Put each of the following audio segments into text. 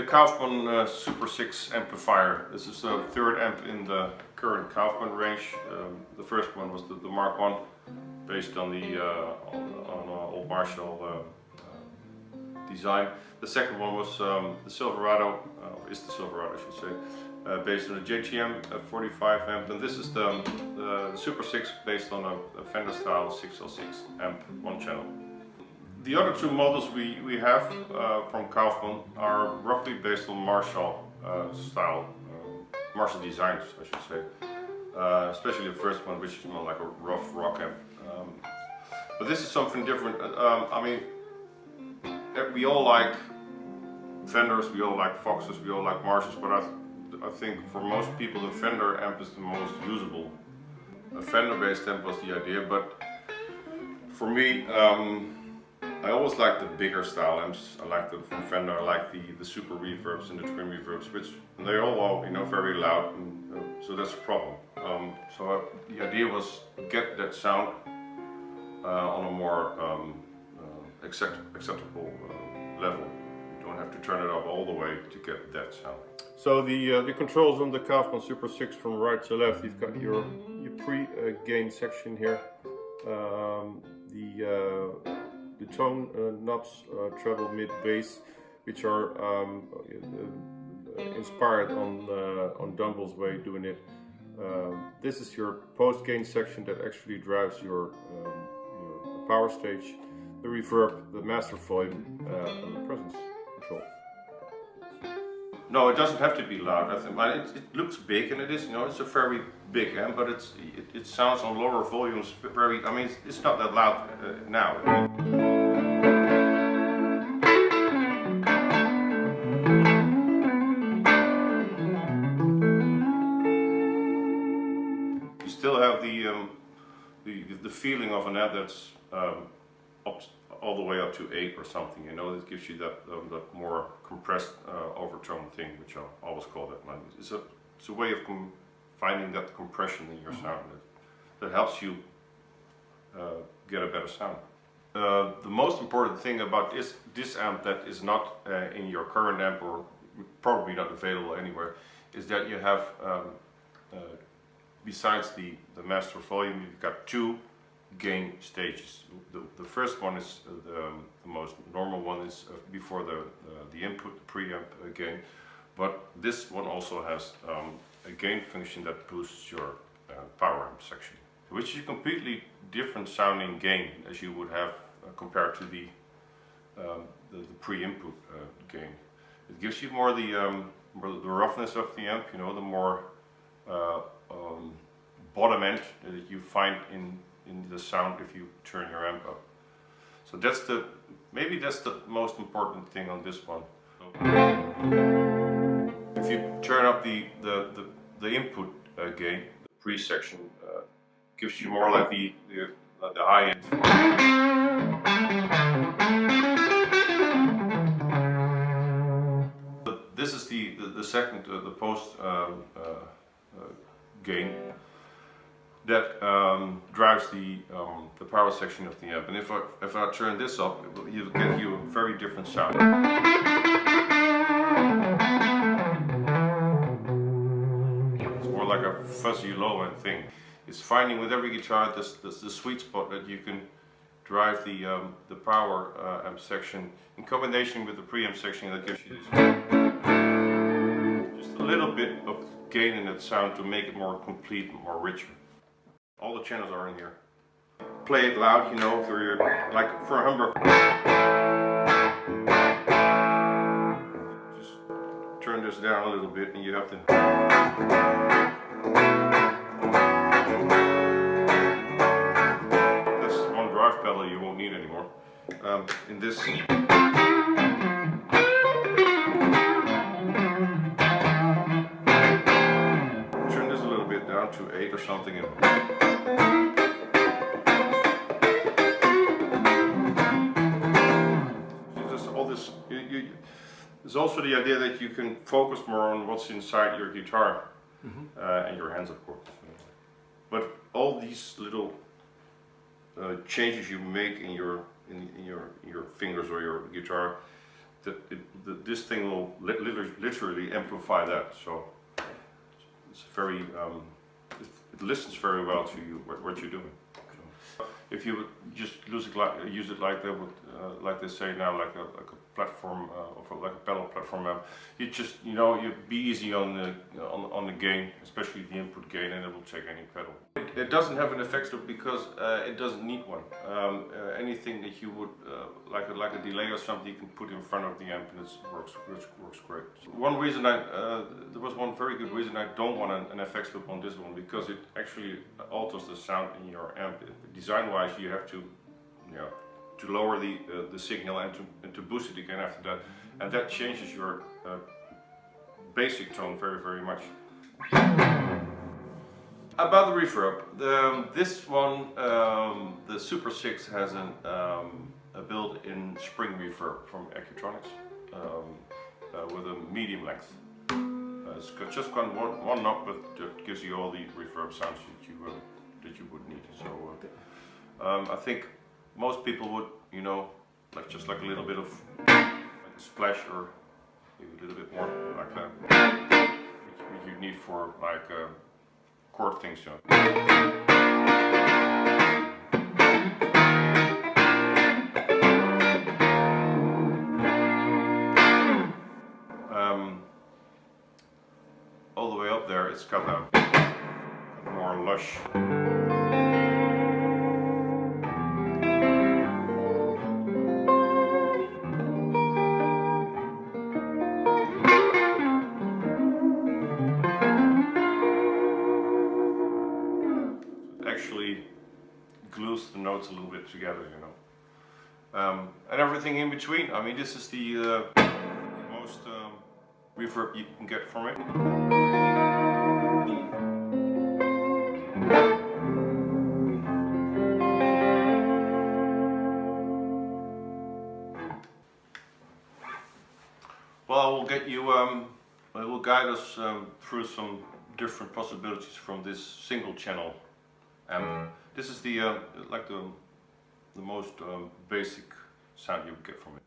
Kauffmann Super 6 amplifier. This is the third amp in the current Kauffmann range. The first one was the Mark 1, based on the old Marshall design. The second one was the Silverado, is the Silverado I should say, based on the JGM 45 amp, and this is the Super 6 based on a Fender style 6L6 amp, one channel. The other two models we have from Kauffmann are roughly based on Marshall style, Marshall designs I should say, especially the first one, which is more like a rough rock amp. But this is something different. I mean, we all like Fenders, we all like Foxes, we all like Marshalls, but I think for most people the Fender amp is the most usable. A Fender based amp was the idea, but for me, I always like the bigger style amps. I like from Fender. I like the super reverbs and the twin reverbs, which they're all very loud, and so that's a problem. So the idea was get that sound on a more acceptable level. You don't have to turn it up all the way to get that sound. So the controls on the Kauffmann Super 6 from right to left. You've got your pre-gain section here. The tone knobs, treble, mid, bass, which are inspired on Dumble's way of doing it. This is your post-gain section that actually drives your power stage, the reverb, the master volume, and the presence control. No, it doesn't have to be loud. I think it looks big, and it is. You know, it's a very big amp, but it sounds on lower volumes very. I mean, it's not that loud now. You still have the feeling of an amp that's all the way up to 8 or something. You know, it gives you that more compressed overtone thing, which I always call that. It's a way of finding that compression in your sound that helps you get a better sound. The most important thing about this amp that is not in your current amp, or probably not available anywhere, is that you have besides the master volume, you've got two gain stages. The first one is the most normal one, is before the input, the preamp gain, but this one also has a gain function that boosts your power amp section, which is a completely different sounding gain as you would have compared to the pre-input gain. It gives you more the roughness of the amp, you know, the more bottom end that you find in the sound if you turn your amp up. So maybe that's the most important thing on this one. If you turn up the input gain, the pre-section gives you more like the high end. This is the second, the post gain that drives the power section of the amp. And if I turn this up, you'll get you a very different sound. It's more like a fuzzy low end thing. It's finding with every guitar the sweet spot that you can drive the power amp section in combination with the preamp section that gives you this. Just a little bit of gain in that sound to make it more complete, more richer. All the channels are in here. Play it loud, you know, for your, like for a humbucker. Just turn this down a little bit and you have to. That's one drive pedal you won't need anymore. In this. Turn this a little bit down to 8 or something. There's also the idea that you can focus more on what's inside your guitar, and your hands, of course. But all these little changes you make in your fingers or your guitar, this thing will literally amplify that. So it's very, it listens very well to you, what you're doing. So if you would just use it like they say now, like a platform, like a pedal platform amp, you just, you'd be easy on the gain, especially the input gain, and it will take any pedal. It doesn't have an effects loop because it doesn't need one. Anything that you would like a delay or something, you can put in front of the amp, and it works great. One reason there was one very good reason I don't want an effects loop on this one, because it actually alters the sound in your amp. Design-wise, you have to, to lower the signal and to boost it again after that, and that changes your basic tone very much. About the reverb, this one, the Super 6 has a built-in spring reverb from Accutronics with a medium length. It's just got one knob, but it gives you all the reverb sounds that you would need. So I think most people would, just like a little bit of like a splash, or maybe a little bit more like that, which you need for like chord things. All the way up there, it's got a more lush. Actually glues the notes a little bit together, and everything in between. I mean, this is the most reverb you can get from it. Well, I will get you. I will guide us through some different possibilities from this single channel. This is the like the most basic sound you get from it.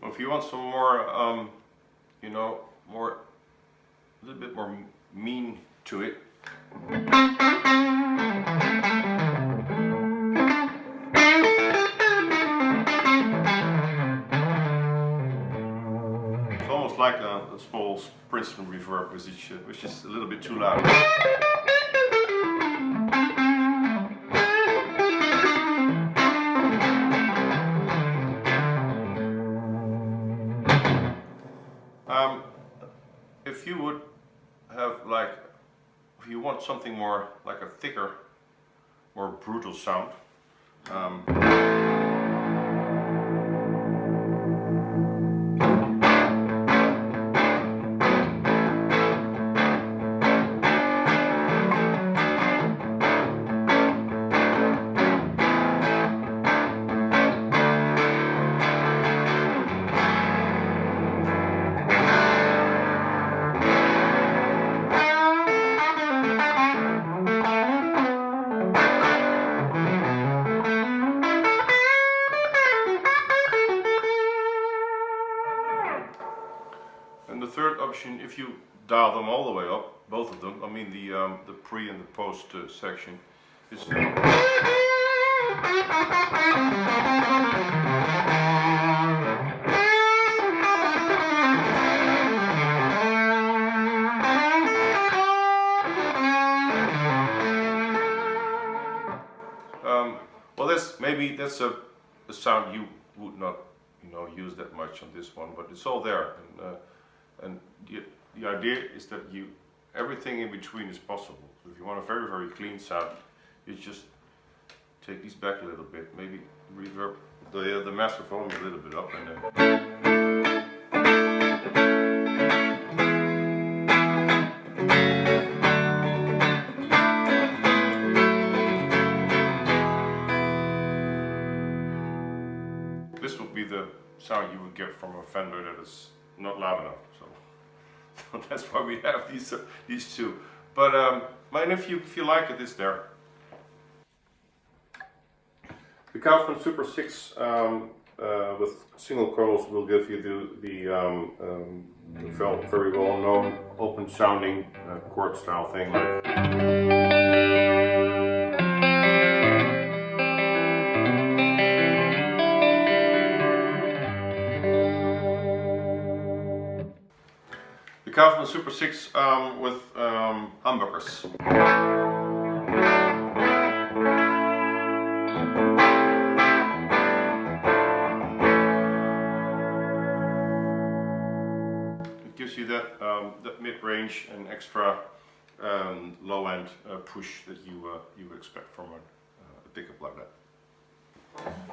Well, if you want some more, a little bit more mean to it. It's almost like a small Princeton reverb, which is a little bit too loud. If you would have if you want something more like a thicker, more brutal sound, the third option, if you dial them all the way up, both of them, I mean the pre and the post section, is well, that's a sound you would not, use that much on this one, but it's all there, and the idea is that everything in between is possible. So if you want a very clean sound, you just take these back a little bit, maybe reverb the master volume a little bit up, and then. get from a Fender that is not loud enough. So that's why we have these two. But if you like it, it's there. The Kauffmann Super 6 with single coils will give you the very well known open sounding chord style thing like. The Kauffmann Super 6 with humbuckers. It gives you that mid-range and extra low-end push that you would expect from a pickup like that.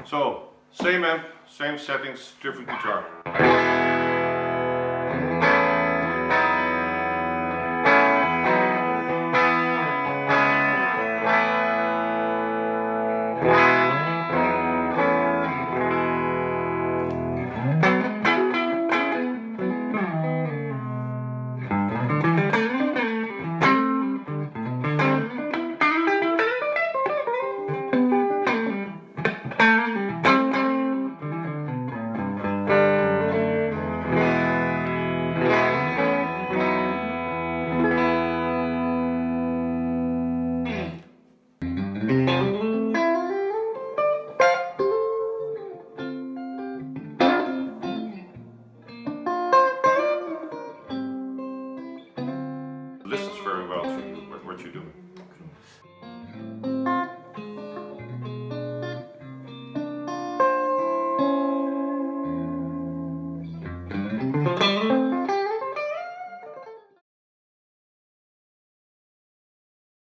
So same amp, same settings, different guitar. Listens very well to what you're doing.